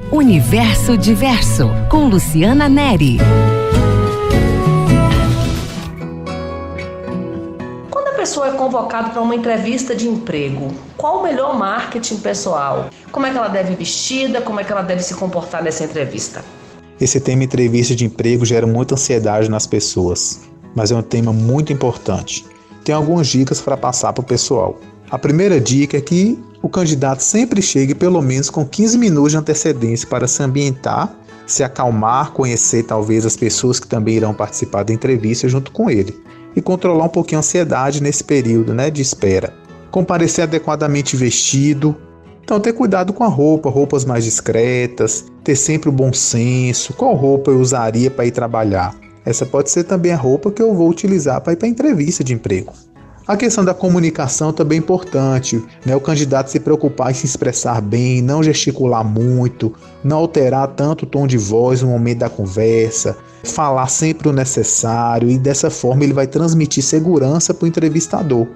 Universo Diverso, com Luciana Neri. Quando a pessoa é convocada para uma entrevista de emprego, qual o melhor marketing pessoal? Como é que ela deve ir vestida? Como é que ela deve se comportar nessa entrevista? Esse tema entrevista de emprego gera muita ansiedade nas pessoas, mas é um tema muito importante. Tem algumas dicas para passar para o pessoal. A primeira dica é que o candidato sempre chegue pelo menos com 15 minutos de antecedência para se ambientar, se acalmar, conhecer talvez as pessoas que também irão participar da entrevista junto com ele e controlar um pouquinho a ansiedade nesse período, de espera. Comparecer adequadamente vestido. Então, ter cuidado com a roupa, roupas mais discretas, ter sempre o bom senso. Qual roupa eu usaria para ir trabalhar? Essa pode ser também a roupa que eu vou utilizar para ir para a entrevista de emprego. A questão da comunicação também é importante, o candidato se preocupar em se expressar bem, não gesticular muito, não alterar tanto o tom de voz no momento da conversa, falar sempre o necessário e dessa forma ele vai transmitir segurança para o entrevistador.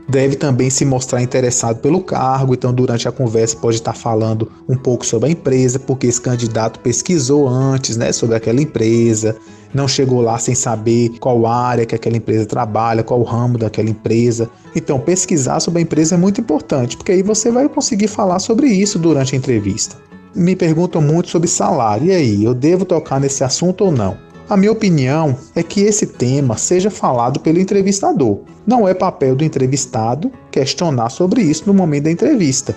Deve também se mostrar interessado pelo cargo, então durante a conversa pode estar falando um pouco sobre a empresa, porque esse candidato pesquisou antes, sobre aquela empresa, não chegou lá sem saber qual área que aquela empresa trabalha, qual o ramo daquela empresa. Então pesquisar sobre a empresa é muito importante, porque aí você vai conseguir falar sobre isso durante a entrevista. Me perguntam muito sobre salário, e aí, eu devo tocar nesse assunto ou não? A minha opinião é que esse tema seja falado pelo entrevistador. Não é papel do entrevistado questionar sobre isso no momento da entrevista.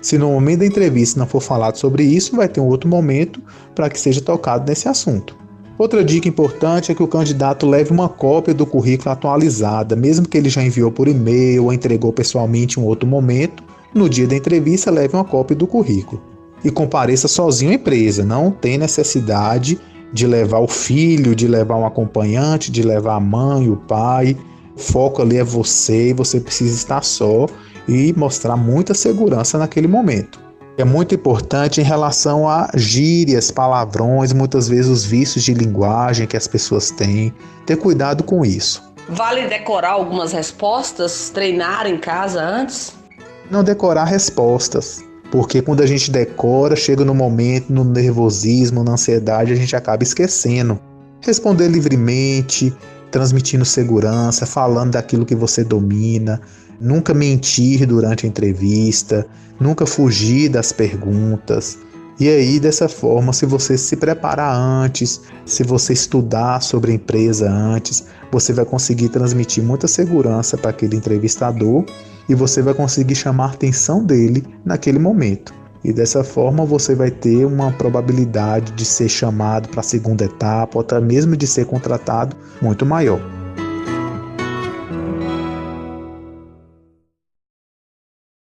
Se no momento da entrevista não for falado sobre isso, vai ter um outro momento para que seja tocado nesse assunto. Outra dica importante é que o candidato leve uma cópia do currículo atualizada, mesmo que ele já enviou por e-mail ou entregou pessoalmente em um outro momento. No dia da entrevista, leve uma cópia do currículo. E compareça sozinho à empresa, não tem necessidade de levar o filho, de levar um acompanhante, de levar a mãe, o pai. O foco ali é você e você precisa estar só e mostrar muita segurança naquele momento. É muito importante em relação a gírias, palavrões, muitas vezes os vícios de linguagem que as pessoas têm. Ter cuidado com isso. Vale decorar algumas respostas, treinar em casa antes? Não decorar respostas. Porque quando a gente decora, chega no momento, no nervosismo, na ansiedade, a gente acaba esquecendo. Responder livremente, transmitindo segurança, falando daquilo que você domina, nunca mentir durante a entrevista, nunca fugir das perguntas. E aí, dessa forma, se você se preparar antes, se você estudar sobre a empresa antes, você vai conseguir transmitir muita segurança para aquele entrevistador e você vai conseguir chamar a atenção dele naquele momento. E dessa forma você vai ter uma probabilidade de ser chamado para a segunda etapa ou até mesmo de ser contratado muito maior.